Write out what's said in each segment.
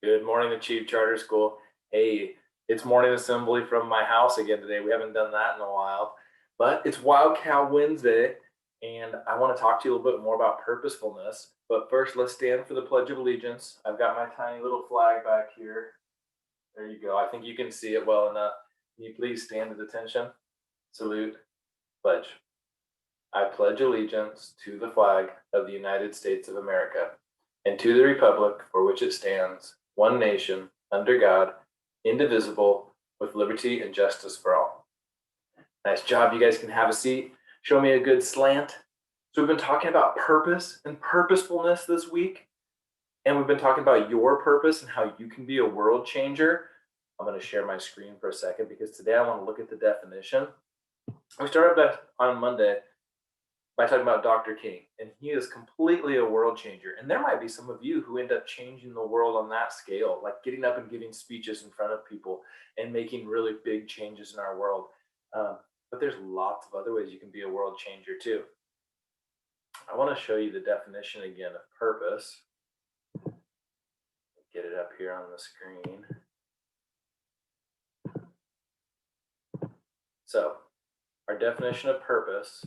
Good morning, Achieve Charter School. Hey, it's morning assembly from my house again today. We haven't done that in a while, but it's Wild Cow Wednesday, and I want to talk to you a little bit more about purposefulness. But first, let's stand for the Pledge of Allegiance. I've got my tiny little flag back here. There you go. I think you can see it well enough. Can you please stand at attention? Salute. Pledge. I pledge allegiance to the flag of the United States of America and to the republic for which it stands, one nation, under God, indivisible, with liberty and justice for all. Nice job. You guys can have a seat. Show me a good slant. So we've been talking about purpose and purposefulness this week, and we've been talking about your purpose and how you can be a world changer. I'm going to share my screen for a second because today I want to look at the definition. We started on Monday by talking about Dr. King, and he is completely a world changer. And there might be some of you who end up changing the world on that scale, like getting up and giving speeches in front of people and making really big changes in our world. But there's lots of other ways you can be a world changer too. I want to show you the definition again of purpose. Get it up here on the screen. So, our definition of purpose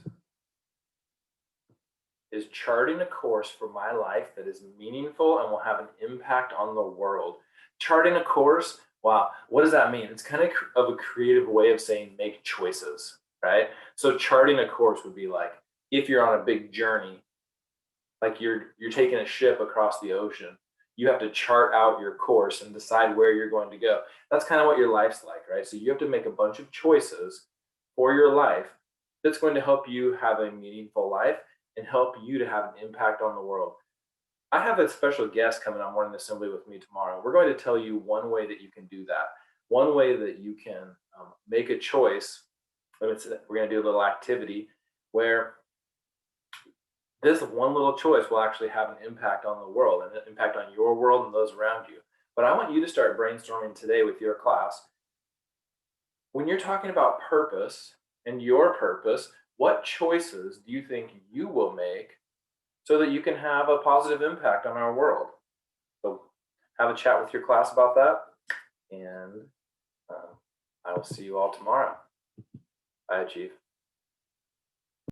is charting a course for my life that is meaningful and will have an impact on the world. Charting a course, wow, what does that mean? It's kind of a creative way of saying make choices, right? So charting a course would be like if you're on a big journey, like you're taking a ship across the ocean, you have to chart out your course and decide where you're going to go. That's kind of what your life's like, right? So you have to make a bunch of choices for your life that's going to help you have a meaningful life and help you to have an impact on the world. I have a special guest coming on Morning Assembly with me tomorrow. We're going to tell you one way that you can do that. One way that you can make a choice. We're going to do a little activity where this one little choice will actually have an impact on the world and an impact on your world and those around you. But I want you to start brainstorming today with your class. When you're talking about purpose and your purpose, what choices do you think you will make so that you can have a positive impact on our world? So have a chat with your class about that, and I will see you all tomorrow. Bye, Chief.